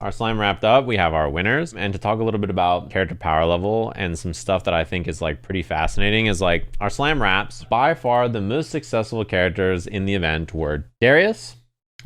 our slime wrapped up, we have our winners. And to talk a little bit about character power level and some stuff that I think is like pretty fascinating is like our slam wraps. By far the most successful characters in the event were Darius,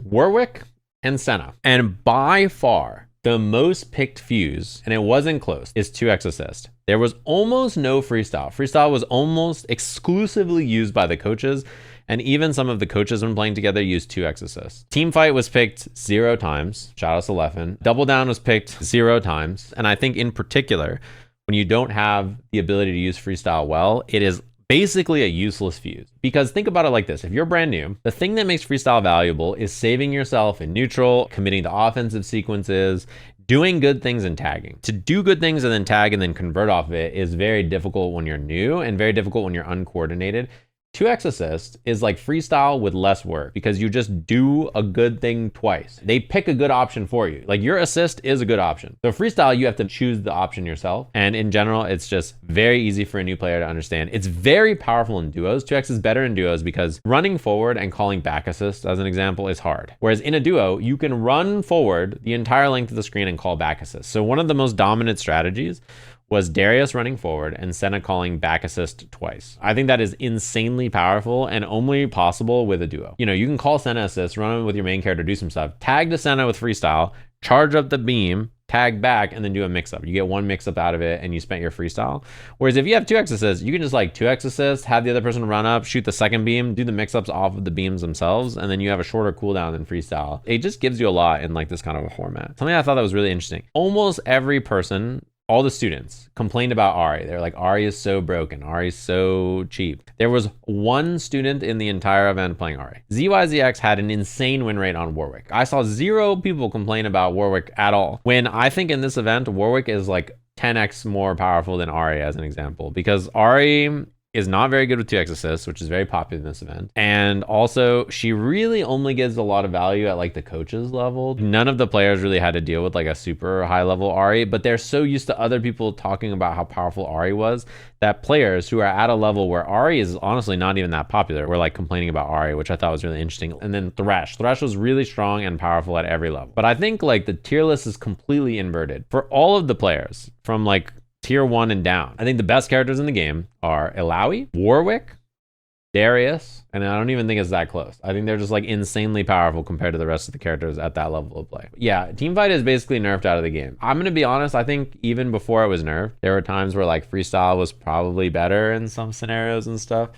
Warwick, and Senna. And by far the most picked fuse, and it wasn't close, is 2x assist. There was almost no freestyle. Freestyle was almost exclusively used by the coaches, and even some of the coaches when playing together used 2x assist. Team fight was picked 0 times. Shout out to Leffen. Double down was picked 0 times. And I think in particular, when you don't have the ability to use freestyle well, it is basically a useless fuse. Because think about it like this. If you're brand new, the thing that makes freestyle valuable is saving yourself in neutral, committing to offensive sequences, doing good things and tagging. To do good things and then tag and then convert off of it is very difficult when you're new and very difficult when you're uncoordinated. 2x assist is like freestyle with less work because you just do a good thing twice. They pick a good option for you. Like your assist is a good option. So freestyle, you have to choose the option yourself. And in general, it's just very easy for a new player to understand. It's very powerful in duos. 2x is better in duos because running forward and calling back assist, as an example, is hard. Whereas in a duo, you can run forward the entire length of the screen and call back assist. So one of the most dominant strategies was Darius running forward and Senna calling back assist twice. I think that is insanely powerful and only possible with a duo. You know, you can call Senna assist, run with your main character, do some stuff, tag to Senna with freestyle, charge up the beam, tag back, and then do a mix-up. You get one mix-up out of it and you spent your freestyle. Whereas if you have 2x assist, you can just like 2x assist, have the other person run up, shoot the second beam, do the mix-ups off of the beams themselves, and then you have a shorter cooldown than freestyle. It just gives you a lot in like this kind of a format. Something I thought that was really interesting. Almost every person, all the students, complained about Ahri. They're like, Ahri is so broken. Ahri is so cheap. There was one student in the entire event playing Ahri. ZYZX had an insane win rate on Warwick. I saw 0 people complain about Warwick at all. When I think in this event, Warwick is like 10x more powerful than Ahri as an example, because Ahri is not very good with 2x assists, which is very popular in this event. And also, she really only gives a lot of value at like the coaches level. None of the players really had to deal with like a super high level Ahri, but they're so used to other people talking about how powerful Ahri was that players who are at a level where Ahri is honestly not even that popular were like complaining about Ahri, which I thought was really interesting. And then Thresh. Thresh was really strong and powerful at every level. But I think like the tier list is completely inverted. For all of the players from like tier 1 and down, I think the best characters in the game are Illaoi, Warwick, Darius, and I don't even think it's that close. I think they're just like insanely powerful compared to the rest of the characters at that level of play. Yeah, teamfight is basically nerfed out of the game. I'm gonna be honest, I think even before it was nerfed, there were times where like freestyle was probably better in some scenarios and stuff.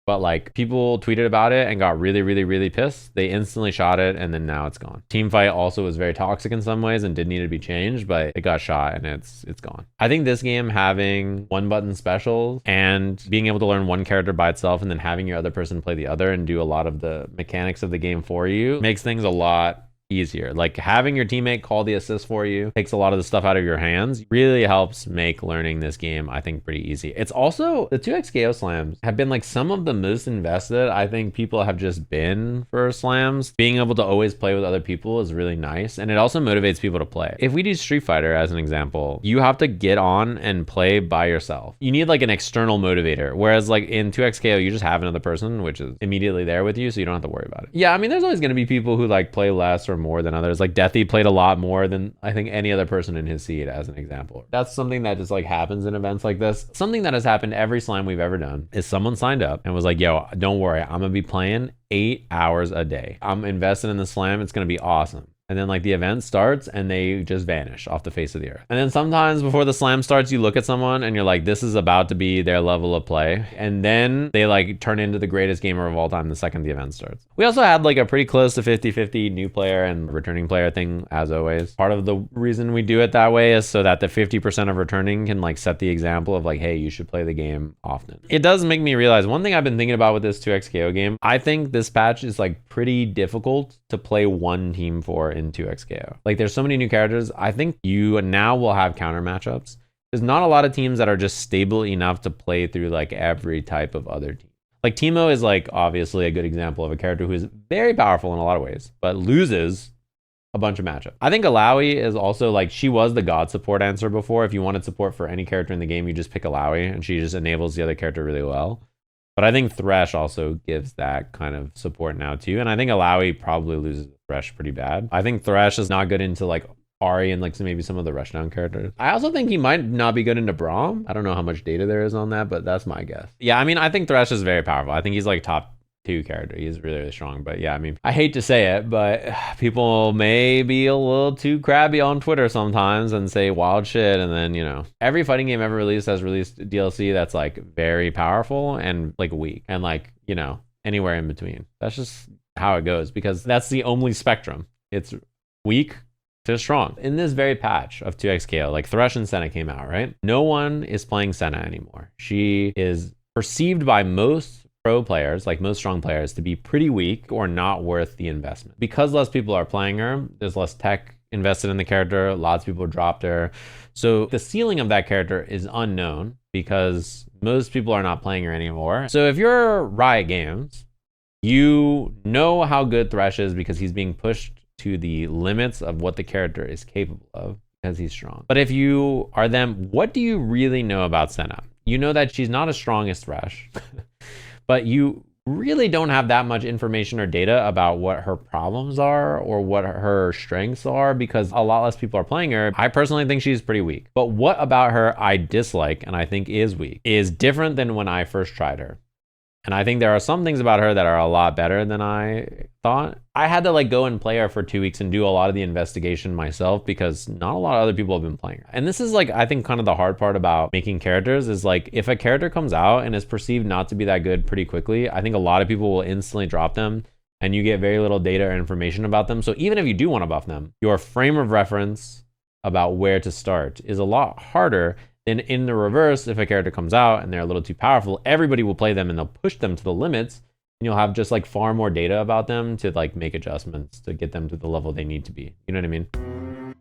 But like people tweeted about it and got really pissed. They instantly shot it and then now it's gone. Teamfight also was very toxic in some ways and did need to be changed, but it got shot and it's gone. I think this game having one button specials and being able to learn one character by itself and then having your other person play the other and do a lot of the mechanics of the game for you makes things a lot easier. Like having your teammate call the assist for you takes a lot of the stuff out of your hands. Really helps make learning this game, I think, pretty easy. It's also, the 2x KO slams have been like some of the most invested I think people have just been for slams. Being able to always play with other people is really nice, and it also motivates people to play. If we do Street Fighter as an example, you have to get on and play by yourself. You need like an external motivator, whereas like in 2x KO you just have another person which is immediately there with you, so you don't have to worry about it. Yeah, I mean there's always going to be people who like play less or more than others. Like Deathy played a lot more than I think any other person in his seed as an example. That's something that just like happens in events like this. Something that has happened every slime we've ever done is someone signed up and was like, yo, don't worry, I'm gonna be playing 8 hours a day. I'm invested in the slam. It's gonna be awesome. And then like the event starts and they just vanish off the face of the earth. And then sometimes before the slam starts, you look at someone and you're like, this is about to be their level of play. And then they like turn into the greatest gamer of all time the second the event starts. We also had like a pretty close to 50-50 new player and returning player thing as always. Part of the reason we do it that way is so that the 50% of returning can like set the example of like, hey, you should play the game often. It does make me realize one thing I've been thinking about with this 2x KO game. I think this patch is like pretty difficult to play one team for in 2x KO. Like there's so many new characters. I think you now will have counter matchups. There's not a lot of teams that are just stable enough to play through like every type of other team. Like Teemo is like obviously a good example of a character who is very powerful in a lot of ways, but loses a bunch of matchups. I think Illaoi is also like, she was the god support answer before. If you wanted support for any character in the game, you just pick Illaoi and she just enables the other character really well. But I think Thresh also gives that kind of support now too. And I think Illaoi probably loses Thresh pretty bad. I think Thresh is not good into like Ari and like maybe some of the rushdown characters. I also think he might not be good into Braum. I don't know how much data there is on that, but that's my guess. Yeah, I mean, I think Thresh is very powerful. I think he's like top 2 character. He's really, really strong. But yeah, I mean, I hate to say it, but people may be a little too crabby on Twitter sometimes and say wild shit. And then, you know, every fighting game ever released has released DLC that's like very powerful and like weak and like, you know, anywhere in between. That's just how it goes because that's the only spectrum. It's weak to strong. In this very patch of 2x KO, like Thresh and Senna came out, right? No one is playing Senna anymore. She is perceived by most pro players, like most strong players, to be pretty weak or not worth the investment. Because less people are playing her, there's less tech invested in the character, lots of people dropped her. So the ceiling of that character is unknown because most people are not playing her anymore. So if you're Riot Games, you know how good Thresh is because he's being pushed to the limits of what the character is capable of because he's strong. But if you are them, what do you really know about Senna? You know that she's not as strong as Thresh, but you really don't have that much information or data about what her problems are or what her strengths are because a lot less people are playing her. I personally think she's pretty weak. But what about her I dislike and I think is weak is different than when I first tried her. And I think there are some things about her that are a lot better than I thought. I had to like go and play her for 2 weeks and do a lot of the investigation myself because not a lot of other people have been playing her. And this is like, I think kind of the hard part about making characters is like, if a character comes out and is perceived not to be that good pretty quickly, I think a lot of people will instantly drop them and you get very little data or information about them. So even if you do want to buff them, your frame of reference about where to start is a lot harder. Then in the reverse, if a character comes out and they're a little too powerful, everybody will play them and they'll push them to the limits. And you'll have just like far more data about them to like make adjustments to get them to the level they need to be. You know what I mean?